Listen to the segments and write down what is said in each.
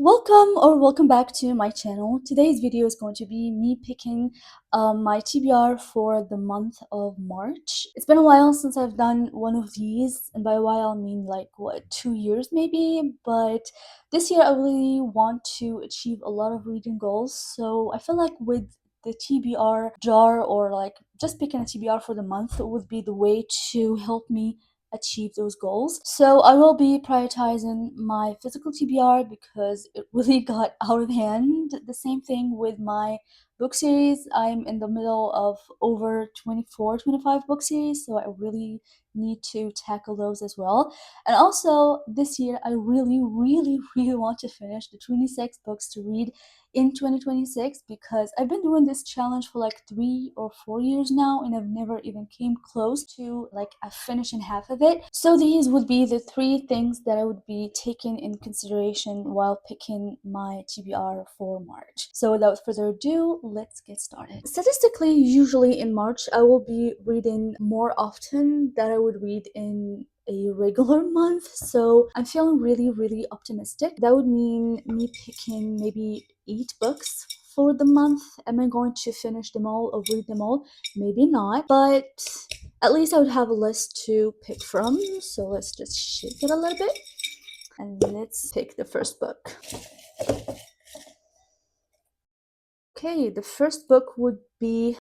Welcome back to my channel. Today's video is going to be me picking my TBR for the month of March. It's been a while since I've done one of these, and by a while I mean like what, 2 years maybe, but this year I really want to achieve a lot of reading goals, so I feel like with the TBR jar, or like just picking a TBR for the month, would be the way to help me achieve those goals. So I will be prioritizing my physical TBR because it really got out of hand. The same thing with my book series. I'm in the middle of over 25 book series, so I really need to tackle those as well. And also this year I really want to finish the 26 books to read in 2026, because I've been doing this challenge for like 3 or 4 years now, and I've never even came close to like finishing half of it. So these would be the three things that I would be taking in consideration while picking my TBR for March. So without further ado, let's get started. Statistically, usually in March I will be reading more often than I would read in a regular month, so I'm feeling really optimistic. That would mean me picking maybe 8 books for the month. Am I going to finish them all or read them all? Maybe not, but at least I would have a list to pick from. So let's just shake it a little bit and let's pick the first book. Okay, the first book would be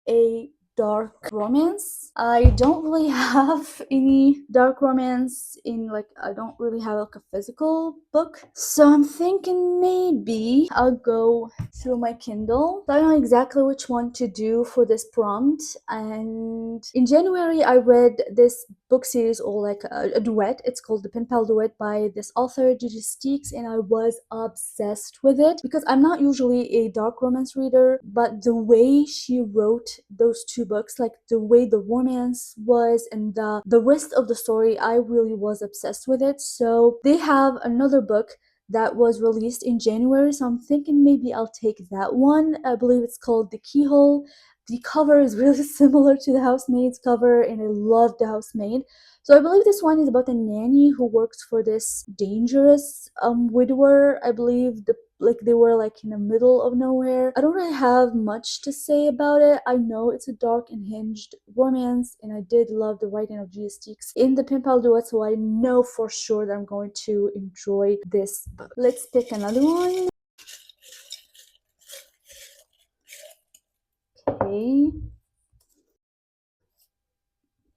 a dark romance. I don't really have any dark romance in, like, I don't really have like a physical book, so I'm thinking maybe I'll go through my Kindle. So I don't know exactly which one to do for this prompt, and in January I read this book series, or like a duet. It's called The Pen Pal Duet by this author Gigi Steeks, and I was obsessed with it because I'm not usually a dark romance reader, but the way she wrote those two books, like the way the romance was and the rest of the story, I really was obsessed with it. So they have another book that was released in January, so I'm thinking maybe I'll take that one. I believe it's called The Keyhole. The cover is really similar to The Housemaid's cover, and I love The Housemaid. So I believe this one is about a nanny who works for this dangerous widower. I believe they were like in the middle of nowhere. I don't really have much to say about it. I know it's a dark and hinged romance, and I did love the writing of Gia Steeks in the Pen Pal Duet, so I know for sure that I'm going to enjoy this book. Let's pick another one. Okay.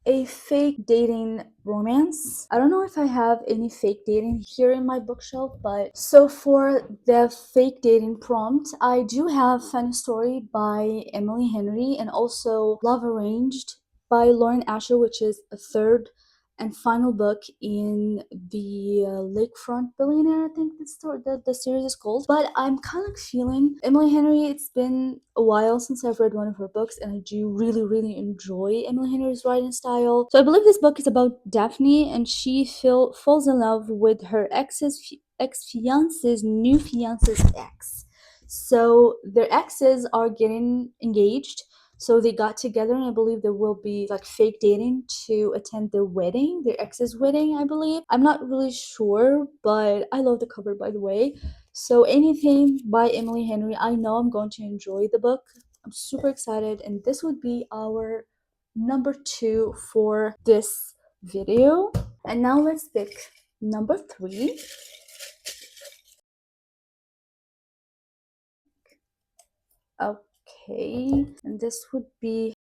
A fake dating romance. I don't know if I have any fake dating here in my bookshelf, but so for the fake dating prompt, I do have Funny Story by Emily Henry and also Love Arranged by Lauren Asher, which is a third and final book in the Lakefront Billionaire, I think the series is called. But I'm kind of feeling Emily Henry. It's been a while since I've read one of her books, and I do really enjoy Emily Henry's writing style. So I believe this book is about Daphne, and she falls in love with her ex-fiance's new fiance's ex. So their exes are getting engaged, so they got together, and I believe there will be like fake dating to attend their wedding, their ex's wedding, I believe. I'm not really sure, but I love the cover, by the way. So anything by Emily Henry, I know I'm going to enjoy the book. I'm super excited, and this would be our number 2 for this video. And now let's pick number 3. Okay, and this would be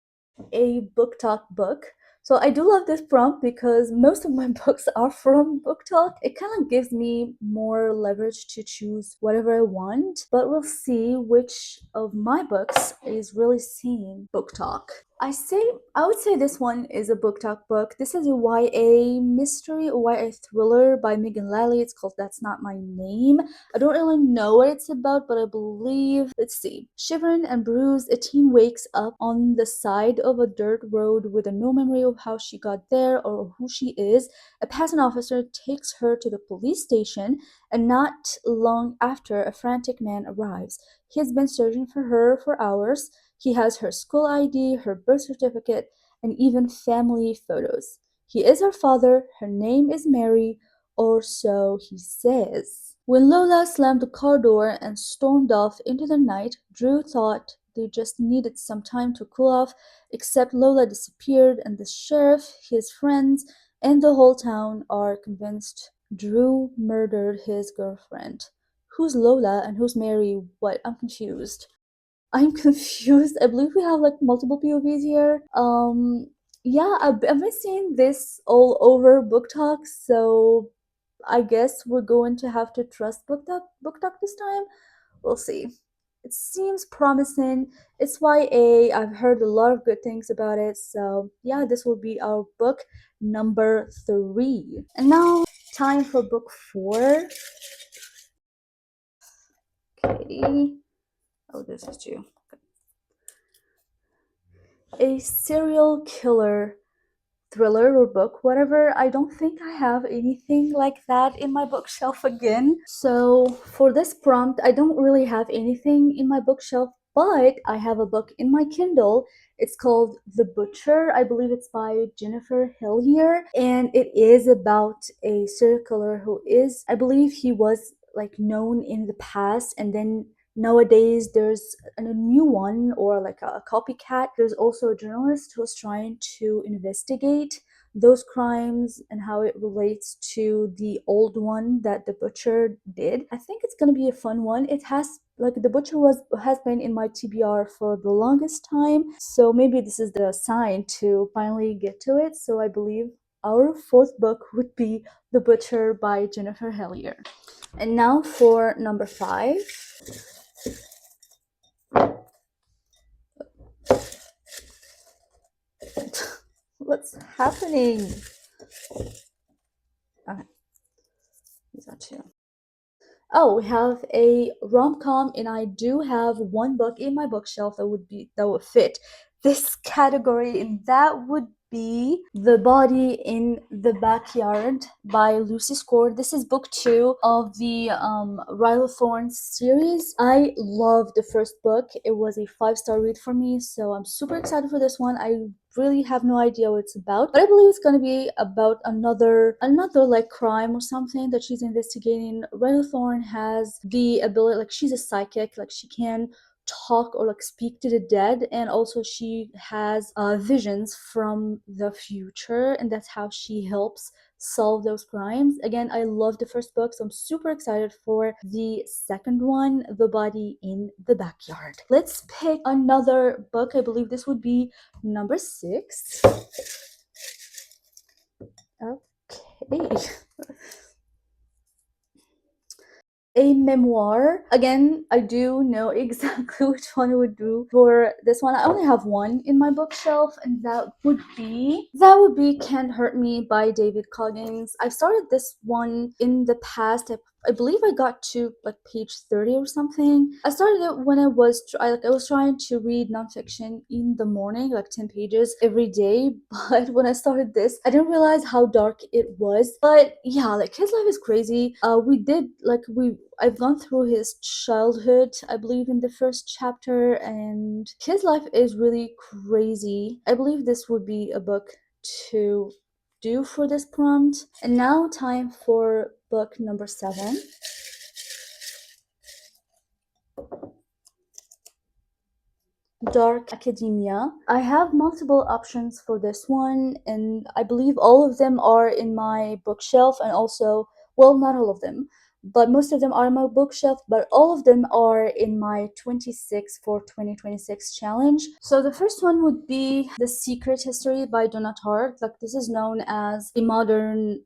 a book talk book. So I do love this prompt because most of my books are from Book Talk. It kind of gives me more leverage to choose whatever I want, but we'll see which of my books is really seeing Book Talk. I would say this one is a Book Talk book. This is a YA mystery, a YA thriller by Megan Lally. It's called That's Not My Name. I don't really know what it's about, but I believe, let's see. Shivering and bruised, a teen wakes up on the side of a dirt road with no memory of how she got there or who she is. A passing officer takes her to the police station, and not long after, a frantic man arrives. He has been searching for her for hours. He has her school ID, her birth certificate, and even family photos. He is her father. Her name is Mary, or so he says. When Lola slammed the car door and stormed off into the night, Drew thought they just needed some time to cool off, except Lola disappeared and the sheriff, his friends, and the whole town are convinced Drew murdered his girlfriend. Who's Lola and who's Mary? What? I'm confused. I'm confused. I believe we have like multiple POVs here. Yeah, I've been seeing this all over book talk, so I guess we're going to have to trust book talk this time. We'll see. It seems promising. It's YA. I've heard a lot of good things about it, so yeah, this will be our book number 3. And now, time for book 4. Okay. Oh, this is you. A serial killer thriller or book, whatever. I don't think I have anything like that in my bookshelf again. So for this prompt, I don't really have anything in my bookshelf, but I have a book in my Kindle. It's called The Butcher. I believe it's by Jennifer Hillier, and it is about a serial killer who is, I believe he was like known in the past, and then nowadays there's a new one, or like a copycat. There's also a journalist who's trying to investigate those crimes and how it relates to the old one that the butcher did. I think it's gonna be a fun one. It has, like, the butcher has been in my TBR for the longest time, so maybe this is the sign to finally get to it. So I believe our 4th book would be The Butcher by Jennifer Hillier. And now for number 5. What's happening? Okay, these are 2. Oh, we have a rom-com, and I do have one book in my bookshelf that would fit this category, and that would be The Body in the Backyard by Lucy Score. This is book 2 of the Rilo Thorns series. I love the first book. It was a 5-star read for me, so I'm super excited for this one. I really have no idea what it's about, but I believe it's going to be about another like crime or something that she's investigating. Rilo Thorn has the ability, like, she's a psychic, like she can talk or like speak to the dead, and also she has visions from the future, and that's how she helps solve those crimes. Again, I love the first book, so I'm super excited for the second one, The Body in the Backyard. Let's pick another book. I believe this would be number 6. Okay. A memoir. Again, I do know exactly which one I would do for this one. I only have one in my bookshelf, and that would be Can't Hurt Me by David Coggins. I've started this one in the past. I believe I got to like page 30 or something. I started it when I was trying to read nonfiction in the morning, like 10 pages every day. But when I started this, I didn't realize how dark it was. But yeah, like, his life is crazy. I've gone through his childhood, I believe, in the first chapter, and his life is really crazy. I believe this would be a book to do for this prompt. And now, time for book number 7. Dark Academia. I have multiple options for this one, and I believe all of them are in my bookshelf, and also, well, not all of them, but most of them are in my bookshelf, but all of them are in my 26 for 2026 challenge. So the first one would be The Secret History by Donna Tartt. Like, this is known as a modern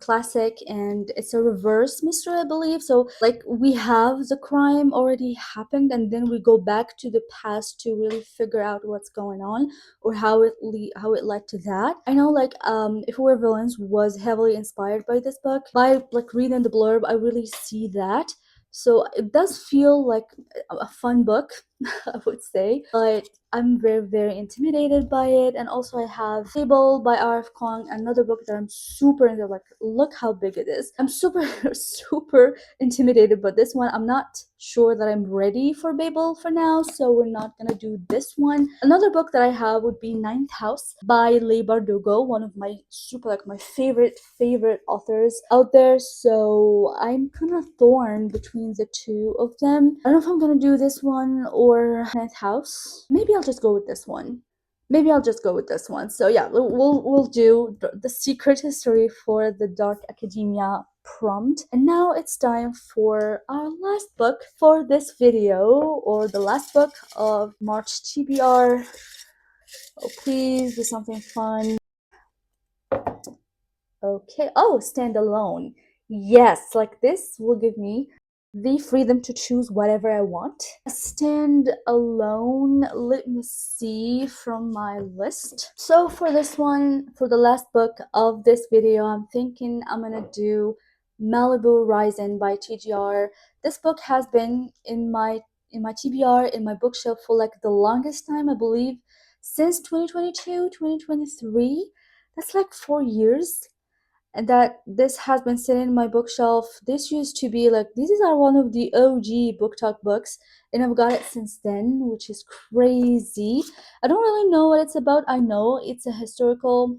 classic, and it's a reverse mystery, I believe. So, like, we have the crime already happened, and then we go back to the past to really figure out what's going on, or how it led to that. I know, like, If We Were Villains was heavily inspired by this book. By like reading the blurb, I really see that. So it does feel like a fun book. I would say, but I'm very intimidated by it. And also I have Fable by R.F. Kuang, another book that I'm super into. Like, look how big it is. I'm super super intimidated by this one. I'm not sure that I'm ready for Babel for now, so we're not gonna do this one. Another book that I have would be Ninth House by Leigh Bardugo, one of my super, like, my favorite authors out there. So I'm kind of torn between the two of them. I don't know if I'm gonna do this one or Ninth House. Maybe I'll just go with this one. So yeah, we'll do the secret history for the Dark Academia prompt. And now it's time for our last book for this video, or the last book of March TBR. Oh, please do something fun. Okay. Oh, stand alone. Yes, like this will give me the freedom to choose whatever I want. Stand alone. Let me see from my list. So for this one, for the last book of this video, I'm thinking I'm gonna do Malibu Rising by TGR. This book has been in my TBR, in my bookshelf for like the longest time, I believe, since 2022, 2023. That's like 4 years, and that this has been sitting in my bookshelf. This used to be like, these are one of the OG book talk books, and I've got it since then, which is crazy. I don't really know what it's about. I know it's a historical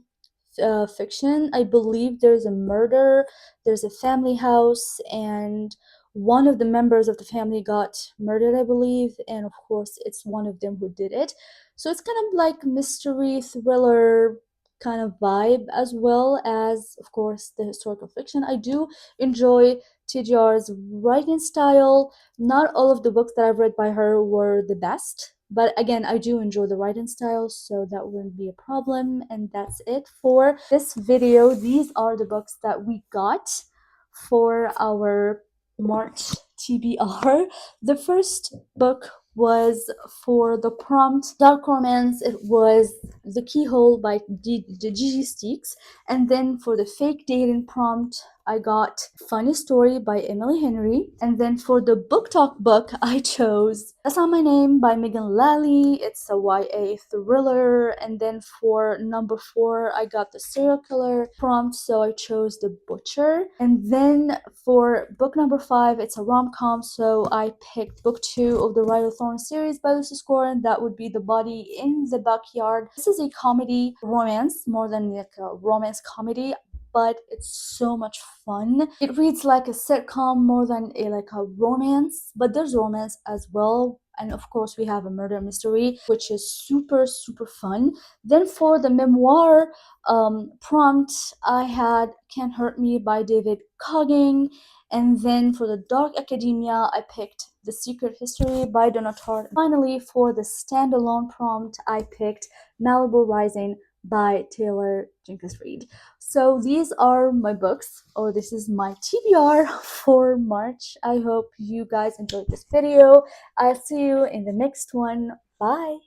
fiction. I believe there's a murder, there's a family house, and one of the members of the family got murdered, I believe, and of course it's one of them who did it. So it's kind of like mystery thriller kind of vibe, as well as, of course, the historical fiction. I do enjoy TJR's writing style. Not all of the books that I've read by her were the best, but again, I do enjoy the writing style, so that wouldn't be a problem. And that's it for this video. These are the books that we got for our March TBR. The first book was for the prompt Dark Romance. It was The Keyhole by Gigi Steeks. And then for the fake dating prompt, I got Funny Story by Emily Henry. And then for the book talk book, I chose That's Not My Name by Megan Lally. It's a YA thriller. And then for number 4, I got the serial killer prompt, so I chose The Butcher. And then for book number 5, it's a rom-com, so I picked book 2 of the Ride of Thorn series by Lucy Scoren. That would be The Body in the Backyard. This is a comedy romance, more than like a romance comedy, but it's so much fun. It reads like a sitcom more than a romance, but there's romance as well. And of course we have a murder mystery, which is super fun. Then for the memoir prompt, I had Can't Hurt Me by David Cogging. And then for the Dark Academia, I picked The Secret History by Donna Tartt. Finally, for the standalone prompt, I picked Malibu Rising by Taylor Jenkins Reid. So these are my books, or this is my TBR for March. I hope you guys enjoyed this video. I'll see you in the next one. Bye!